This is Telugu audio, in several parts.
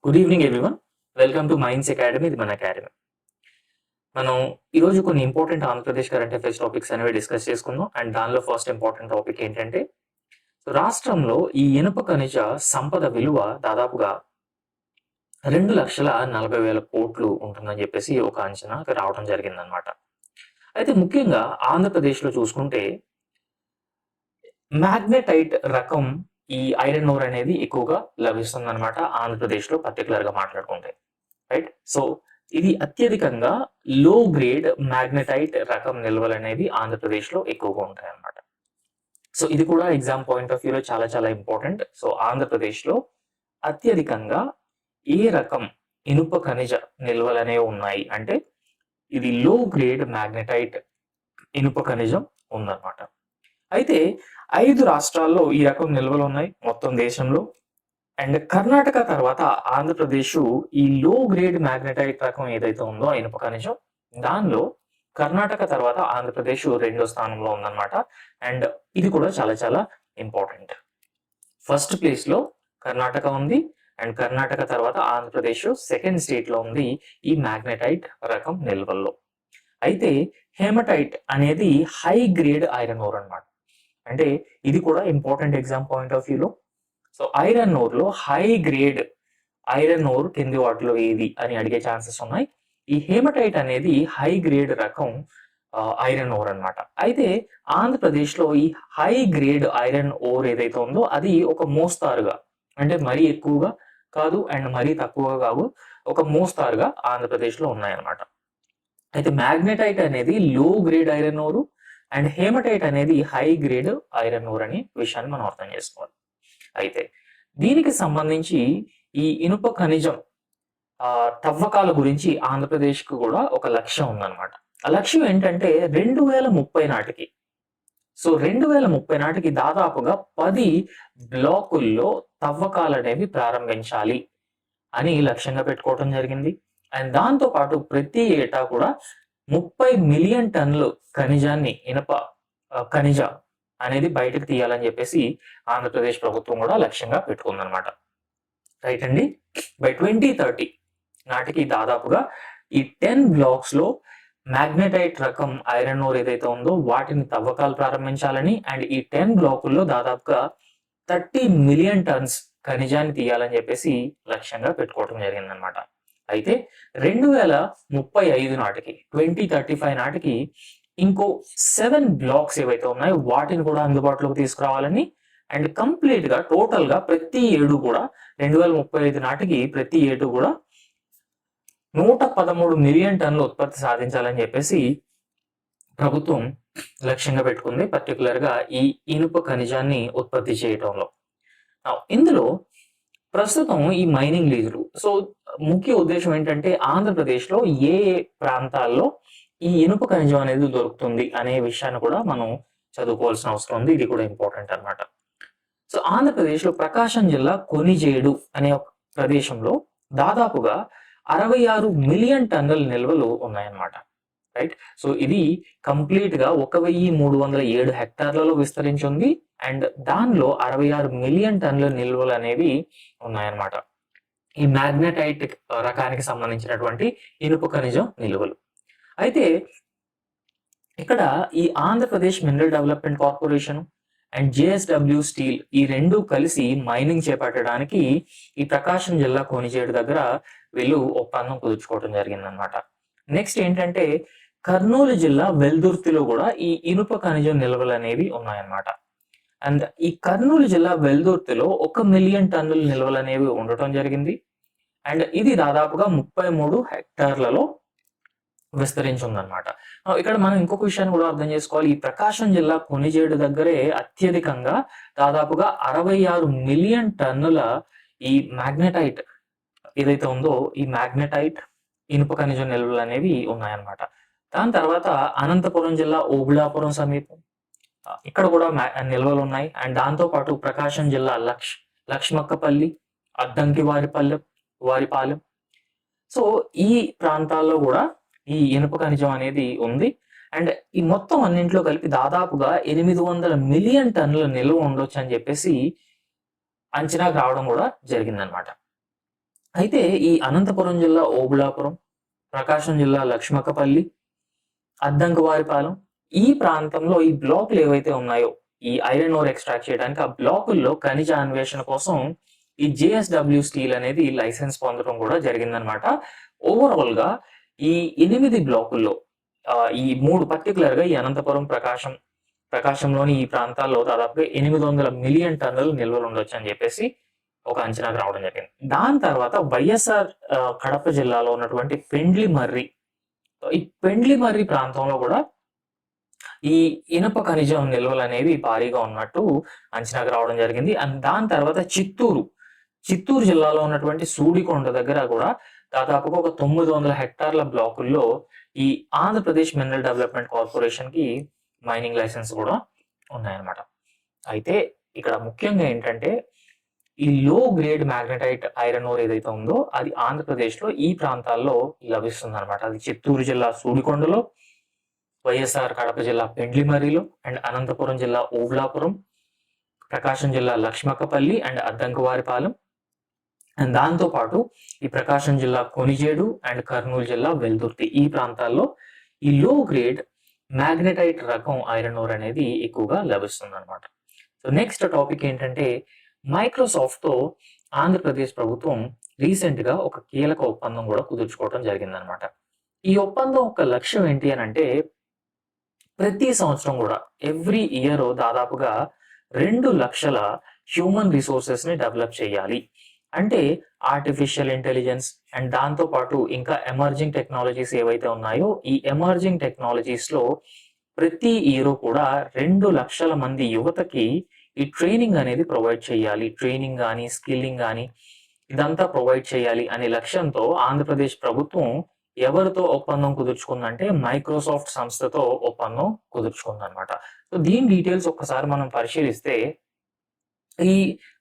Good evening everyone. Welcome to minds academy. ఇది మన అకాడమీ. మనం ఈరోజు కొన్ని important Andhra Pradesh current affairs topics అనేవి డిస్కస్ చేసుకుందాం. అండ్ దానిలో ఫస్ట్ ఇంపార్టెంట్ టాపిక్ ఏంటంటే, రాష్ట్రంలో ఈ ఇనుప ఖనిజ సంపద విలువ దాదాపుగా 2,40,000 కోట్లు ఉంటుందని చెప్పేసి ఒక అంచనా రావడం జరిగిందనమాట. అయితే ముఖ్యంగా ఆంధ్రప్రదేశ్లో చూసుకుంటే మ్యాగ్నెటైట్ రకం ఈ ఐరన్ ఓర్ అనేది ఎక్కువగా లభిస్తుందన్నమాట ఆంధ్రప్రదేశ్లో పర్టికులర్గా మాట్లాడుకుంటే. రైట్. సో ఇది అత్యధికంగా లో గ్రేడ్ మ్యాగ్నెటైట్ రకం నిల్వలు అనేవి ఆంధ్రప్రదేశ్లో ఎక్కువగా ఉంటాయి అన్నమాట. సో ఇది కూడా ఎగ్జామ్ పాయింట్ ఆఫ్ వ్యూలో చాలా చాలా ఇంపార్టెంట్. సో ఆంధ్రప్రదేశ్లో అత్యధికంగా ఏ రకం ఇనుప ఖనిజ నిల్వలు అనేవి ఉన్నాయి అంటే ఇది లో గ్రేడ్ మ్యాగ్నెటైట్ ఇనుప ఖనిజం ఉందన్నమాట. అయితే 5 రాష్ట్రాల్లో ఈ రకం నిల్వలు ఉన్నాయి మొత్తం దేశంలో. అండ్ కర్ణాటక తర్వాత ఆంధ్రప్రదేశ్ ఈ లో గ్రేడ్ మ్యాగ్నెటైట్ రకం ఏదైతే ఉందో ఆ ఇనుప ఖనిజం, దానిలో కర్ణాటక తర్వాత ఆంధ్రప్రదేశ్ 2వ స్థానంలో ఉందన్నమాట. అండ్ ఇది కూడా చాలా చాలా ఇంపార్టెంట్. ఫస్ట్ ప్లేస్ లో కర్ణాటక ఉంది. అండ్ కర్ణాటక తర్వాత ఆంధ్రప్రదేశ్ సెకండ్ స్టేట్ లో ఉంది ఈ మ్యాగ్నెటైట్ రకం నిల్వల్లో. అయితే హేమటైట్ అనేది హై గ్రేడ్ ఐరన్ ఓర్ అన్నమాట. అంటే ఇది కూడా ఇంపార్టెంట్ ఎగ్జామ్ పాయింట్ ఆఫ్ వ్యూలో. సో ఐరన్ ఓర్ లో హై గ్రేడ్ ఐరన్ ఓర్ కింది వాటిలో ఏది అని అడిగే ఛాన్సెస్ ఉన్నాయి. ఈ హేమటైట్ అనేది హై గ్రేడ్ రకం ఐరన్ ఓర్ అన్నమాట. అయితే ఆంధ్రప్రదేశ్ లో ఈ హై గ్రేడ్ ఐరన్ ఓర్ ఏదైతే ఉందో అది ఒక మోస్తారుగా, అంటే మరీ ఎక్కువగా కాదు అండ్ మరీ తక్కువగా కాదు, ఒక మోస్తారుగా ఆంధ్రప్రదేశ్ లో ఉన్నాయన్నమాట. అయితే మ్యాగ్నెటైట్ అనేది లో గ్రేడ్ ఐరన్ ఓరు అండ్ హేమటైట్ అనేది హై గ్రేడ్ ఐరన్ ఓర్ అనే విషయాన్ని మనం అర్థం చేసుకోవాలి. అయితే దీనికి సంబంధించి ఈ ఇనుప ఖనిజం తవ్వకాల గురించి ఆంధ్రప్రదేశ్ కు కూడా ఒక లక్ష్యం ఉందన్నమాట. ఆ లక్ష్యం ఏంటంటే 2030 నాటికి, సో 2030 నాటికి దాదాపుగా 10 బ్లాకుల్లో తవ్వకాలు అనేవి ప్రారంభించాలి అని లక్ష్యంగా పెట్టుకోవడం జరిగింది. అండ్ దాంతో పాటు ప్రతి ఏటా కూడా 30 మిలియన్ టన్నులు ఖనిజాన్ని, ఇనుప ఖనిజ అనేది బయటకు తీయాలని చెప్పేసి ఆంధ్రప్రదేశ్ ప్రభుత్వం కూడా లక్ష్యంగా పెట్టుకుందనమాట. రైట్ అండి. బై 2030 నాటికి దాదాపుగా ఈ 10 బ్లాక్స్ లో మ్యాగ్నెటైట్ రకం ఐరన్ ఓర్ ఏదైతే ఉందో వాటిని తవ్వకాలు ప్రారంభించాలని అండ్ ఈ 10 బ్లాకుల్లో దాదాపుగా 30 మిలియన్ టన్స్ ఖనిజాన్ని తీయాలని చెప్పేసి లక్ష్యంగా పెట్టుకోవడం జరిగిందనమాట. అయితే 2035 నాటికి 2035 నాటికి ఇంకో 7 బ్లాక్స్ ఏవైతే ఉన్నాయో వాటిని కూడా అందుబాటులోకి తీసుకురావాలని అండ్ కంప్లీట్ గా టోటల్ గా ప్రతి ఏడు కూడా 2035 నాటికి ప్రతి ఏడు కూడా 113 మిలియన్ టన్నుల ఉత్పత్తి సాధించాలని చెప్పేసి ప్రభుత్వం లక్ష్యంగా పెట్టుకుంది, పర్టికులర్ గా ఈ ఇనుప ఖనిజాన్ని ఉత్పత్తి చేయడంలో. ఇందులో ప్రస్తుతం ఈ మైనింగ్ లీజులు, సో ముఖ్య ఉద్దేశం ఏంటంటే ఆంధ్రప్రదేశ్ లో ఏ ప్రాంతాల్లో ఈ ఇనుప ఖనిజం అనేది దొరుకుతుంది అనే విషయాన్ని కూడా మనం చదువుకోవాల్సిన అవసరం ఉంది. ఇది కూడా ఇంపార్టెంట్ అన్నమాట. సో ఆంధ్రప్రదేశ్ లో ప్రకాశం జిల్లా కొనిజేడు అనే ఒక ప్రదేశంలో దాదాపుగా 66 మిలియన్ టన్నుల నిల్వలు ఉన్నాయన్నమాట. రైట్. సో ఇది కంప్లీట్ గా 1,307 హెక్టార్లలో విస్తరించి ఉంది అండ్ దానిలో 66 మిలియన్ టన్నుల నిల్వలు అనేవి ఉన్నాయన్నమాట. ఈ మ్యాగ్నెటైట్ రకానికి సంబంధించినటువంటి ఇనుప ఖనిజం నిల్వలు. అయితే ఇక్కడ ఈ Andhra Pradesh mineral development corporation and JSW steel ఈ రెండు కలిసి మైనింగ్ చేపట్టడానికి ఈ ప్రకాశం జిల్లా కొనిజేడు దగ్గర వీళ్ళు ఒప్పందం కుదుర్చుకోవడం జరిగిందనమాట. నెక్స్ట్ ఏంటంటే కర్నూలు జిల్లా వెల్దుర్తిలో కూడా ఈ ఇనుప ఖనిజం నిల్వలు అనేవి ఉన్నాయన్నమాట. అండ్ ఈ కర్నూలు జిల్లా వెల్దుర్తిలో 1 మిలియన్ టన్నుల నిల్వలు అనేవి ఉండటం జరిగింది. అండ్ ఇది దాదాపుగా 33 హెక్టార్లలో విస్తరించి ఉందన్నమాట. ఇక్కడ మనం ఇంకొక విషయాన్ని కూడా అర్థం చేసుకోవాలి. ఈ ప్రకాశం జిల్లా కొనిజేడు దగ్గరే అత్యధికంగా దాదాపుగా 66 మిలియన్ టన్నుల ఈ మ్యాగ్నెటైట్ ఏదైతే ఉందో ఈ మ్యాగ్నెటైట్ ఇనుప ఖనిజ నిల్వలు అనేవి ఉన్నాయన్నమాట. దాని తర్వాత అనంతపురం జిల్లా ఓబుళాపురం సమీపం, ఇక్కడ కూడా నిల్వలు ఉన్నాయి. అండ్ దాంతో పాటు ప్రకాశం జిల్లా లక్ష్మక్కపల్లి, అద్దంకి వారిపాలెం, సో ఈ ప్రాంతాల్లో కూడా ఈ ఇనుప ఖనిజం అనేది ఉంది. అండ్ ఈ మొత్తం అన్నింటిలో కలిపి దాదాపుగా 800 మిలియన్ టన్నుల నిల్వ ఉండొచ్చు అని చెప్పేసి అంచనాకు రావడం కూడా జరిగిందనమాట. అయితే ఈ అనంతపురం జిల్లా ఓబుళాపురం, ప్రకాశం జిల్లా లక్ష్మకపల్లి, అద్దంకవారిపాలెం ఈ ప్రాంతంలో ఈ బ్లాకులు ఏవైతే ఉన్నాయో ఈ ఐరన్ ఓర్ ఎక్స్ట్రాక్ట్ చేయడానికి ఆ బ్లాకుల్లో ఖనిజ అన్వేషణ కోసం ఈ జేఎస్డబ్ల్యూ స్టీల్ అనేది లైసెన్స్ పొందడం కూడా జరిగిందనమాట. ఓవరాల్ గా ఈ 8 బ్లాకుల్లో ఈ 3 పర్టికులర్ గా ఈ అనంతపురం, ప్రకాశంలోని ఈ ప్రాంతాల్లో దాదాపుగా 800 మిలియన్ టన్నులు నిల్వలు ఉండొచ్చు అని చెప్పేసి ఒక అంచనాకు రావడం జరిగింది. దాని తర్వాత వైఎస్ఆర్ కడప జిల్లాలో ఉన్నటువంటి ఈ పెండ్లి మర్రి ప్రాంతంలో కూడా ఈ ఇనుప ఖనిజం నిల్వలు అనేవి భారీగా ఉన్నట్టు అంచనాకు రావడం జరిగింది. అండ్ దాని తర్వాత చిత్తూరు జిల్లాలో ఉన్నటువంటి సూడికొండ దగ్గర కూడా దాదాపుగా ఒక 900 హెక్టార్ల బ్లాకుల్లో ఈ ఆంధ్రప్రదేశ్ మినరల్ డెవలప్మెంట్ కార్పొరేషన్ కి మైనింగ్ లైసెన్స్ కూడా ఉన్నాయన్నమాట. అయితే ఇక్కడ ముఖ్యంగా ఏంటంటే ఈ లో గ్రేడ్ మ్యాగ్నటైట్ ఐరన్ ఓర్ ఏదైతే ఉందో అది ఆంధ్రప్రదేశ్ లో ఈ ప్రాంతాల్లో లభిస్తుంది అనమాట. అది చిత్తూరు జిల్లా సూడికొండలో, వైఎస్ఆర్ కడప జిల్లా పెండ్లిమర్రిలో, అండ్ అనంతపురం జిల్లా ఓబుళాపురం, ప్రకాశం జిల్లా లక్ష్మకపల్లి అండ్ అద్దంకవారిపాలెం, అండ్ దాంతో పాటు ఈ ప్రకాశం జిల్లా కొనిజేడు అండ్ కర్నూలు జిల్లా వెల్దుర్తి ఈ ప్రాంతాల్లో ఈ లో గ్రేడ్ మ్యాగ్నటైట్ రకం ఐరన్ ఓర్ అనేది ఎక్కువగా లభిస్తుంది అనమాట. సో నెక్స్ట్ టాపిక్ ఏంటంటే మైక్రోసాఫ్ట్ తో ఆంధ్రప్రదేశ్ ప్రభుత్వం రీసెంట్ గా ఒక కీలక ఒప్పందం కూడా కుదుర్చుకోవడం జరిగిందనమాట. ఈ ఒప్పందం ఒక లక్ష్యం ఏంటి అని అంటే ప్రతి సంవత్సరం కూడా ఎవ్రీ ఇయర్ దాదాపుగా 2 లక్షల హ్యూమన్ రిసోర్సెస్ ని డెవలప్ చేయాలి. అంటే ఆర్టిఫిషియల్ ఇంటెలిజెన్స్ అండ్ దాంతో పాటు ఇంకా ఎమర్జింగ్ టెక్నాలజీస్ ఏవైతే ఉన్నాయో ఈ ఎమర్జింగ్ టెక్నాలజీస్ లో ప్రతి ఇయర్ కూడా 2 లక్షల మంది యువతకి ఈ ట్రైనింగ్ అనేది ప్రొవైడ్ చేయాలి. ట్రైనింగ్ కానీ స్కిల్లింగ్ కానీ ఇదంతా ప్రొవైడ్ చేయాలి అనే లక్ష్యంతో ఆంధ్రప్రదేశ్ ప్రభుత్వం ఎవరితో ఒప్పందం కుదుర్చుకుందంటే మైక్రోసాఫ్ట్ సంస్థతో ఒప్పందం కుదుర్చుకుందనమాట. సో దీని డీటెయిల్స్ ఒక్కసారి మనం పరిశీలిస్తే ఈ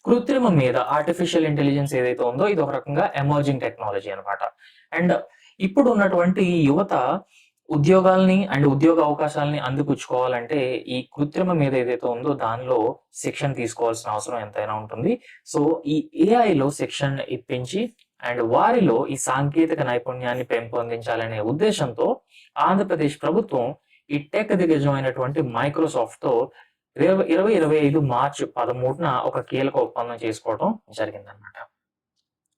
కృత్రిమ మీద ఆర్టిఫిషియల్ ఇంటెలిజెన్స్ ఏదైతే ఉందో ఇది ఒక రకంగా ఎమర్జింగ్ టెక్నాలజీ అనమాట. అండ్ ఇప్పుడు ఉన్నటువంటి యువత ఉద్యోగాల్ని అండ్ ఉద్యోగ అవకాశాలని అందిపుచ్చుకోవాలంటే ఈ కృత్రిమ మీద ఏదైతే ఉందో దానిలో శిక్షణ తీసుకోవాల్సిన అవసరం ఎంతైనా ఉంటుంది. సో ఈ ఏఐలో శిక్షణ ఇప్పించి అండ్ వారిలో ఈ సాంకేతిక నైపుణ్యాన్ని పెంపొందించాలనే ఉద్దేశంతో ఆంధ్రప్రదేశ్ ప్రభుత్వం ఈ టెక్ దిగ్గజమైనటువంటి మైక్రోసాఫ్ట్ తో 2025 మార్చి 13న ఒక కీలక ఒప్పందం చేసుకోవడం జరిగిందనమాట.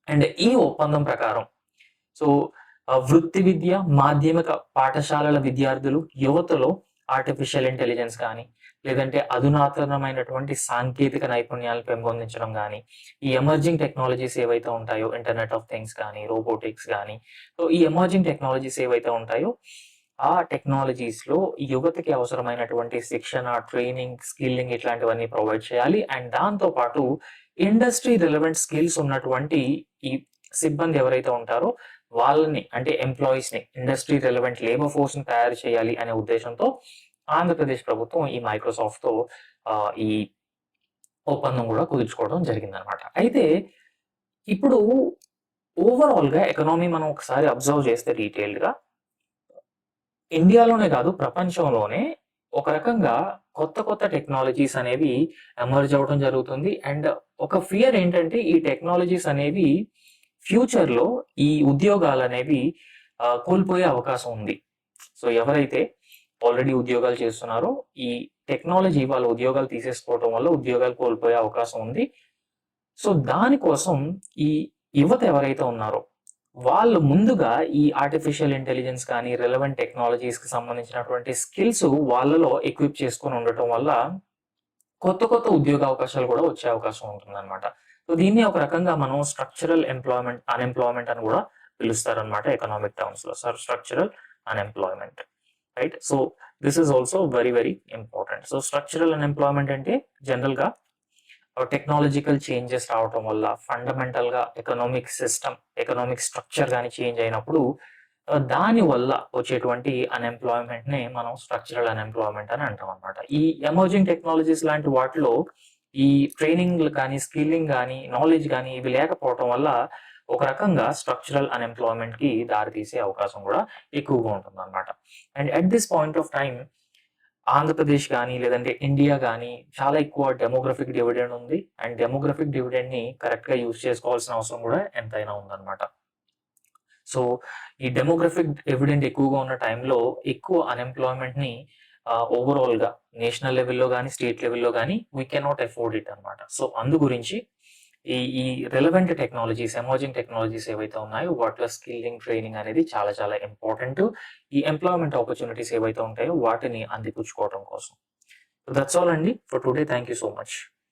అండ్ ఈ ఒప్పందం ప్రకారం సో వృత్తి విద్య, మాధ్యమిక పాఠశాలల విద్యార్థులు, యువతలో ఆర్టిఫిషియల్ ఇంటెలిజెన్స్ కానీ లేదంటే అధునాతనమైనటువంటి సాంకేతిక నైపుణ్యాలు పెంపొందించడం కానీ ఈ ఎమర్జింగ్ టెక్నాలజీస్ ఏవైతే ఉంటాయో ఇంటర్నెట్ ఆఫ్ థింగ్స్ కానీ రోబోటిక్స్ కానీ సో ఈ ఎమర్జింగ్ టెక్నాలజీస్ ఏవైతే ఉంటాయో ఆ టెక్నాలజీస్ లో యువతకి అవసరమైనటువంటి శిక్షణ, ట్రైనింగ్, స్కిల్లింగ్ ఇట్లాంటివన్నీ ప్రొవైడ్ చేయాలి. అండ్ దాంతో పాటు ఇండస్ట్రీ రిలవెంట్ స్కిల్స్ ఉన్నటువంటి ఈ సిబ్బంది ఎవరైతే ఉంటారో వాళ్ళని అంటే ఎంప్లాయీస్ ని ఇండస్ట్రీ రిలవెంట్ లేబర్ ఫోర్స్ ని తయారు చేయాలి అనే ఉద్దేశంతో ఆంధ్రప్రదేశ్ ప్రభుత్వం ఈ మైక్రోసాఫ్ట్ తో ఈ ఒప్పందం కూడా కుదుర్చుకోవడం జరిగిందనమాట. అయితే ఇప్పుడు ఓవరాల్ గా ఎకనామీ మనం ఒకసారి అబ్జర్వ్ చేస్తే డీటెయిల్డ్ గా ఇండియాలోనే కాదు ప్రపంచంలోనే ఒక రకంగా కొత్త టెక్నాలజీస్ అనేవి ఎమర్జ్ అవ్వడం జరుగుతుంది. అండ్ ఒక ఫియర్ ఏంటంటే ఈ టెక్నాలజీస్ అనేవి ఫ్యూచర్ లో ఈ ఉద్యోగాలు అనేవి కోల్పోయే అవకాశం ఉంది. సో ఎవరైతే ఆల్రెడీ ఉద్యోగాలు చేస్తున్నారో ఈ టెక్నాలజీ వాళ్ళ ఉద్యోగాలు తీసేసుకోవడం వల్ల ఉద్యోగాలు కోల్పోయే అవకాశం ఉంది. సో దానికోసం ఈ యువత ఎవరైతే ఉన్నారో వాళ్ళు ముందుగా ఈ ఆర్టిఫిషియల్ ఇంటెలిజెన్స్ కానీ రిలవెంట్ టెక్నాలజీస్ కి సంబంధించినటువంటి స్కిల్స్ వాళ్ళలో ఎక్విప్ చేసుకొని ఉండటం వల్ల కొత్త ఉద్యోగ అవకాశాలు కూడా వచ్చే అవకాశం ఉంటుంది అనమాట. సో దీన్ని ఒక రకంగా మనం స్ట్రక్చరల్ అన్ఎంప్లాయ్మెంట్ అని కూడా పిలుస్తారు అనమాట ఎకనామిక్ టర్మ్స్ లో. Structural unemployment, right? So this is also very important. So structural unemployment అంటే జనరల్ గా టెక్నాలజికల్ చేంజెస్ రావటం వల్ల ఫండమెంటల్ గా ఎకనామిక్ స్ట్రక్చర్ కానీ చేంజ్ అయినప్పుడు దాని వల్ల వచ్చేటువంటి అన్ఎంప్లాయ్మెంట్ ని మనం స్ట్రక్చరల్ అన్ఎంప్లాయ్మెంట్ అని అంటాం అనమాట. ఈ ఎమర్జింగ్ టెక్నాలజీస్ లాంటి వాటిలో ఈ ట్రైనింగ్ కానీ స్కిల్లింగ్ కానీ నాలెడ్జ్ కానీ ఇవి లేకపోవటం వల్ల ఒక రకంగా స్ట్రక్చరల్ అన్ఎంప్లాయ్మెంట్ కి దారి తీసే అవకాశం కూడా ఎక్కువగా ఉంటుంది అనమాట. And at this point of time Andhra Pradesh కానీ లేదంటే ఇండియా కానీ చాలా ఎక్కువ డెమోగ్రఫిక్ డివిడెండ్ ఉంది. అండ్ డెమోగ్రఫిక్ డివిడెండ్ని కరెక్ట్గా యూజ్ చేసుకోవాల్సిన అవసరం కూడా ఎంతైనా ఉందన్నమాట. సో ఈ డెమోగ్రఫిక్ డివిడెండ్ ఎక్కువగా ఉన్న టైంలో ఎక్కువ అన్ఎంప్లాయ్మెంట్ని ఓవరాల్గా నేషనల్ లెవెల్లో కానీ స్టేట్ లెవెల్లో కానీ వీ కెనాట్ అఫోర్డ్ ఇట్ అనమాట. సో అందు గురించి ఈ రెలవెంట్ టెక్నాలజీస్, ఎమర్జింగ్ టెక్నాలజీస్ ఏవైతే ఉన్నాయో వాటిలో స్కిల్లింగ్, ట్రైనింగ్ అనేది చాలా చాలా ఇంపార్టెంట్. ఈ ఎంప్లాయ్మెంట్ ఆపర్చునిటీస్ ఏవైతే ఉంటాయో వాటిని అందిపుచ్చుకోవడం కోసం. దట్స్ ఆల్ అండి for today. Thank you so much.